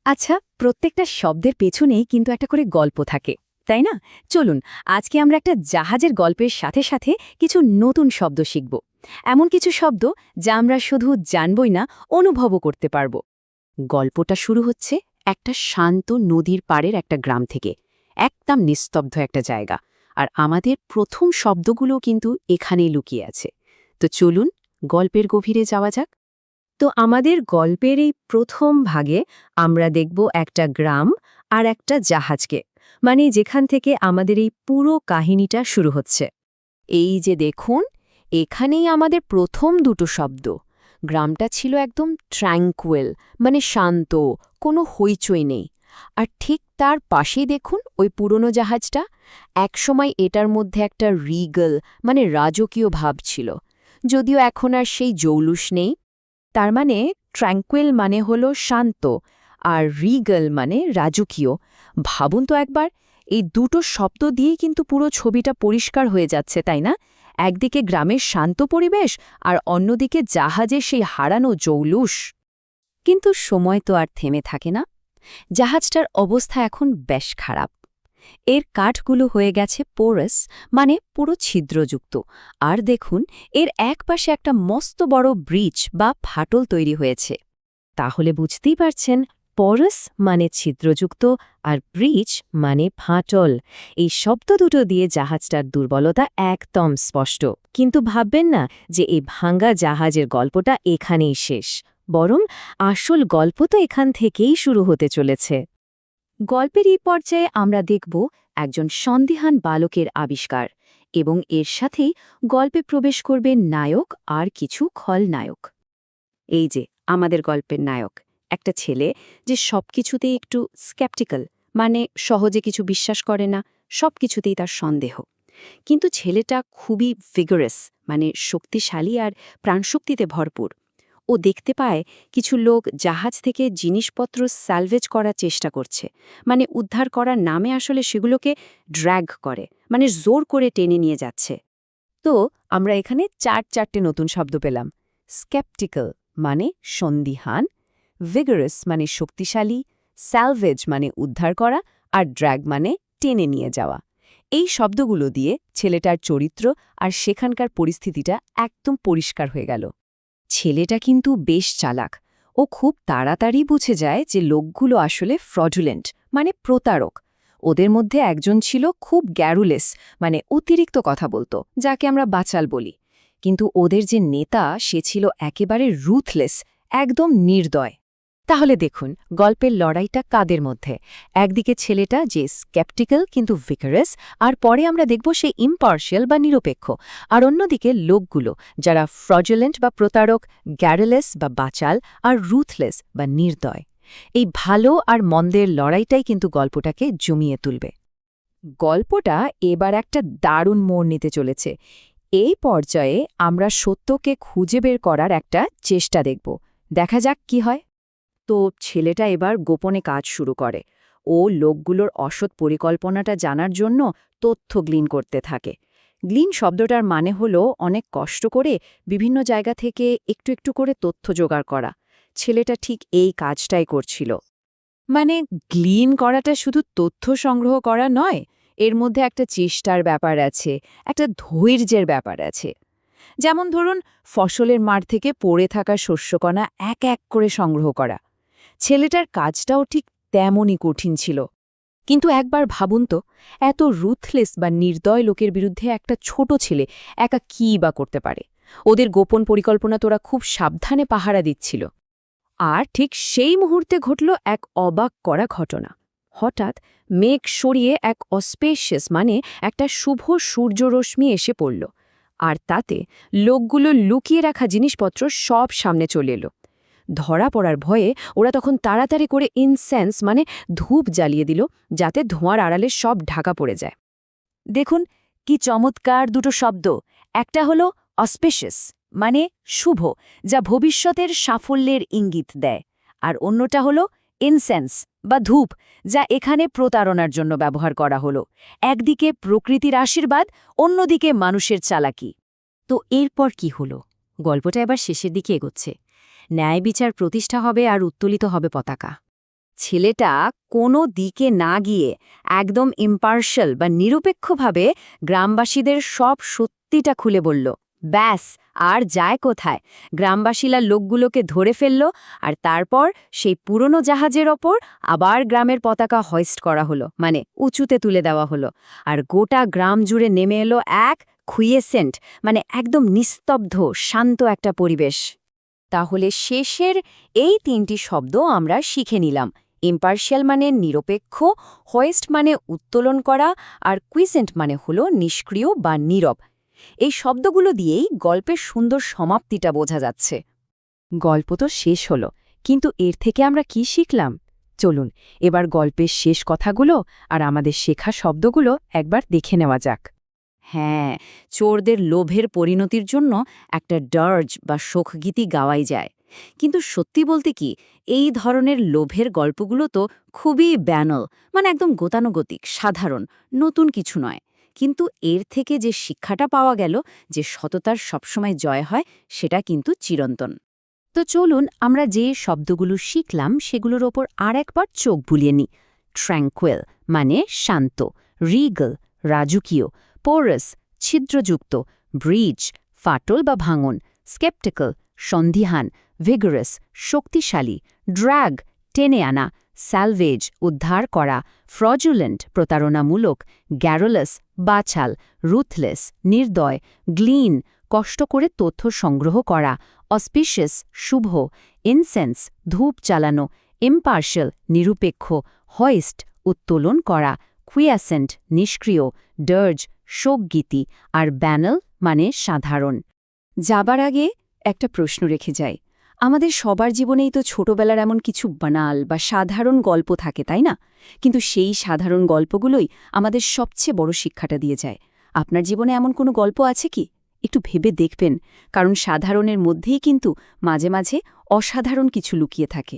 আচ্ছা, প্রত্যেকটা শব্দের পেছনেই কিন্তু একটা করে গল্প থাকে, তাই না? চলুন, আজকে আমরা একটা জাহাজের গল্পের সাথে সাথে কিছু নতুন শব্দ শিখব। এমন কিছু শব্দ যা আমরা শুধু জানবই না, অনুভবও করতে পারব। গল্পটা শুরু হচ্ছে একটা শান্ত নদীর পাড়ের একটা গ্রাম থেকে, একদম নিস্তব্ধ একটা জায়গা। আর আমাদের প্রথম শব্দগুলো কিন্তু এখানেই লুকিয়ে আছে। তো চলুন, গল্পের গভীরে যাওয়া যাক। তো আমাদের গল্পের এই প্রথম ভাগে আমরা দেখব একটা গ্রাম আর একটা জাহাজকে, মানে যেখান থেকে আমাদের এই পুরো কাহিনীটা শুরু হচ্ছে। এই যে দেখুন, এখানেই আমাদের প্রথম দুটো শব্দ। গ্রামটা ছিল একদম ট্র্যাঙ্কুয়েল, মানে শান্ত, কোনো হইচই নেই। আর ঠিক তার পাশেই দেখুন ওই পুরনো জাহাজটা। একসময় এটার মধ্যে একটা রিগল, মানে রাজকীয় ভাব ছিল, যদিও এখন আর সেই জৌলুস নেই। তার মানে ট্র্যাঙ্কুয়েল মানে হলো শান্ত, আর রিগল মানে রাজকীয়। ভাবুন তো একবার, এই দুটো শব্দ দিয়েই কিন্তু পুরো ছবিটা পরিষ্কার হয়ে যাচ্ছে, তাই না? একদিকে গ্রামের শান্ত পরিবেশ, আর অন্যদিকে জাহাজের সেই হারানো জৌলুস। কিন্তু সময় তো আর থেমে থাকে না। জাহাজটার অবস্থা এখন বেশ খারাপ। এর কাঠগুলো হয়ে গেছে পোরাস, মানে পুরো ছিদ্রযুক্ত। আর দেখুন, এর একপাশে একটা মস্ত বড় ব্রিজ বা ফাটল তৈরি হয়েছে। তাহলে বুঝতেই পারছেন, পোরাস মানে ছিদ্রযুক্ত আর ব্রিজ মানে ফাটল। এই শব্দ দুটো দিয়ে জাহাজটার দুর্বলতা একদম স্পষ্ট। কিন্তু ভাববেন না যে এই ভাঙ্গা জাহাজের গল্পটা এখানেই শেষ, বরং আসল গল্প তো এখান থেকেই শুরু হতে চলেছে। গল্পের এই পর্যায়ে আমরা দেখব একজন সন্দিহান বালকের আবিষ্কার, এবং এর সাথেই গল্পে প্রবেশ করবে নায়ক আর কিছু খলনায়ক। এই যে আমাদের গল্পের নায়ক, একটা ছেলে যে সবকিছুতেই একটু স্ক্যাপটিক্যাল, মানে সহজে কিছু বিশ্বাস করে না, সবকিছুতেই তার সন্দেহ। কিন্তু ছেলেটা খুবই ভিগারাস, মানে শক্তিশালী আর প্রাণশক্তিতে ভরপুর। ও দেখতে পায় কিছু লোক জাহাজ থেকে জিনিসপত্র স্যালভেজ করার চেষ্টা করছে, মানে উদ্ধার করার নামে আসলে সেগুলোকে ড্র্যাগ করে, মানে জোর করে টেনে নিয়ে যাচ্ছে। তো আমরা এখানে চারটে নতুন শব্দ পেলাম। স্ক্যাপটিক্যাল মানে সন্দিহান, ভিগারাস মানে শক্তিশালী, স্যালভেজ মানে উদ্ধার করা, আর ড্র্যাগ মানে টেনে নিয়ে যাওয়া। এই শব্দগুলো দিয়ে ছেলেটার চরিত্র আর সেখানকার পরিস্থিতিটা একদম পরিষ্কার হয়ে গেল। ছেলেটা কিন্তু বেশ চালাক। ও খুব তাড়াতাড়ি বুঝে যায় যে লোকগুলো আসলে ফ্রডুলেন্ট, মানে প্রতারক। ওদের মধ্যে একজন ছিল খুব গ্যারুলেস, মানে অতিরিক্ত কথা বলতো, যাকে আমরা বাচাল বলি। কিন্তু ওদের যে নেতা, সে ছিল একেবারে রুথলেস, একদম নির্দয়। তাহলে দেখুন, গল্পের লড়াইটা কাদের মধ্যে। একদিকে ছেলেটা যে স্ক্যাপটিক্যাল কিন্তু ভিকারাস, আর পরে আমরা দেখব সে ইম্পার্শিয়াল বা নিরপেক্ষ। আর অন্যদিকে লোকগুলো যারা ফ্রডুলেন্ট বা প্রতারক, গ্যারেলেস বা বাচাল, আর রুথলেস বা নির্দয়। এই ভালো আর মন্দের লড়াইটাই কিন্তু গল্পটাকে জমিয়ে তুলবে। গল্পটা এবার একটা দারুণ মোড় নিতে চলেছে। এই পর্যায়ে আমরা সত্যকে খুঁজে বের করার একটা চেষ্টা দেখব। দেখা যাক কি হয়। তো ছেলেটা এবার গোপনে কাজ শুরু করে। ও লোকগুলোর অসৎ পরিকল্পনাটা জানার জন্য তথ্য গ্লিন করতে থাকে। গ্লিন শব্দটার মানে হলো অনেক কষ্ট করে বিভিন্ন জায়গা থেকে একটু একটু করে তথ্য জোগাড় করা। ছেলেটা ঠিক এই কাজটাই করছিল। মানে গ্লিন করাটা শুধু তথ্য সংগ্রহ করা নয়, এর মধ্যে একটা চেষ্টার ব্যাপার আছে, একটা ধৈর্যের ব্যাপার আছে। যেমন ধরুন, ফসলের মাঠ থেকে পড়ে থাকা শস্যকণা এক এক করে সংগ্রহ করা। ছেলেটার কাজটাও ঠিক তেমনই কঠিন ছিল। কিন্তু একবার ভাবুন তো, এত রুথলেস বা নির্দয় লোকের বিরুদ্ধে একটা ছোট ছেলে একা কী বা করতে পারে? ওদের গোপন পরিকল্পনা তোরা খুব সাবধানে পাহারা দিচ্ছিল। আর ঠিক সেই মুহূর্তে ঘটল এক অবাক করা ঘটনা। হঠাৎ মেঘ সরিয়ে এক অস্পেশিয়াস, মানে একটা শুভ সূর্যরশ্মি এসে পড়ল। আর তাতে লোকগুলো লুকিয়ে রাখা জিনিসপত্র সব সামনে চলে এলো। ধরা পড়ার ভয়ে ওরা তখন তাড়াতাড়ি করে ইনসেন্স, মানে ধূপ জ্বালিয়ে দিল, যাতে ধোঁয়ার আড়ালে সব ঢাকা পড়ে যায়। দেখুন কি চমৎকার দুটো শব্দ। একটা হলো অস্পেশিয়াস, মানে শুভ, যা ভবিষ্যতের সাফল্যের ইঙ্গিত দেয়। আর অন্যটা হলো ইনসেন্স বা ধূপ, যা এখানে প্রতারণার জন্য ব্যবহার করা হলো। একদিকে প্রকৃতির আশীর্বাদ, অন্যদিকে মানুষের চালাকি। তো এরপর কি হলো? গল্পটা এবার শেষের দিকে এগোচ্ছে। ন্যায় বিচার প্রতিষ্ঠা হবে আর উত্তোলিত হবে পতাকা। ছেলেটা কোনো দিকে না গিয়ে একদম ইম্পার্শাল বা নিরপেক্ষভাবে গ্রামবাসীদের সব সত্যিটা খুলে বলল। ব্যাস, আর যায় কোথায়? গ্রামবাসীরা লোকগুলোকে ধরে ফেলল, আর তারপর সেই পুরনো জাহাজের ওপর আবার গ্রামের পতাকা হয়েস্ট করা হলো, মানে উঁচুতে তুলে দেওয়া হলো। আর গোটা গ্রাম জুড়ে নেমে এলো এক খুইয়েসেন্ট, মানে একদম নিস্তব্ধ শান্ত একটা পরিবেশ। তাহলে শেষের এই 3টি শব্দ আমরা শিখে নিলাম। ইম্পার্শিয়াল মানে নিরপেক্ষ, হোয়েস্ট মানে উত্তোলন করা, আর কুইসেন্ট মানে হলো নিষ্ক্রিয় বা নীরব। এই শব্দগুলো দিয়েই গল্পের সুন্দর সমাপ্তিটা বোঝা যাচ্ছে। গল্প তো শেষ হলো, কিন্তু এর থেকে আমরা কি শিখলাম? চলুন এবার গল্পের শেষ কথাগুলো আর আমাদের শেখা শব্দগুলো একবার দেখে নেওয়া যাক। হ্যাঁ, চোরদের লোভের পরিণতির জন্য একটা ডার্জ বা শোকগীতি গাওয়াই যায়। কিন্তু সত্যি বলতে কি, এই ধরনের লোভের গল্পগুলো তো খুবই ব্যানল, মানে একদম গতানুগতিক, সাধারণ, নতুন কিছু নয়। কিন্তু এর থেকে যে শিক্ষাটা পাওয়া গেল, যে সততার সবসময় জয় হয়, সেটা কিন্তু চিরন্তন। তো চলুন আমরা যে শব্দগুলো শিখলাম সেগুলোর ওপর আর একবার চোখ বুলিয়ে নিই। ট্র্যাঙ্কুয়েল মানে শান্ত, রিগল রাজকীয়, পোরাস ছিদ্রযুক্ত, ব্রিজ ফাটল বা ভাঙন, স্কেপটিক্যাল সন্দিহান, ভিগারাস শক্তিশালী, ড্র্যাগ টেনে আনা, স্যালভেজ উদ্ধার করা, ফ্রজুলেন্ট প্রতারণামূলক, গ্যারোলাস বাছাল, রুথলেস নির্দয়, গ্লিন কষ্ট করে তথ্য সংগ্রহ করা, অসপিশিয়াস শুভ, ইনসেন্স ধূপ চালানো, ইম্পার্শাল নিরপেক্ষ, হয়েস্ট উত্তোলন করা, কুইয়াসেন্ট নিষ্ক্রিয়, ডার্জ শোকগীতি, আর ব্যানল মানে সাধারণ। যাবার আগে একটা প্রশ্ন রেখে যাই। আমাদের সবার জীবনেই তো ছোটবেলার এমন কিছু বানাল বা সাধারণ গল্প থাকে, তাই না? কিন্তু সেই সাধারণ গল্পগুলোই আমাদের সবচেয়ে বড় শিক্ষাটা দিয়ে যায়। আপনার জীবনে এমন কোনো গল্প আছে কি? একটু ভেবে দেখবেন, কারণ সাধারণের মধ্যেই কিন্তু মাঝে মাঝে অসাধারণ কিছু লুকিয়ে থাকে।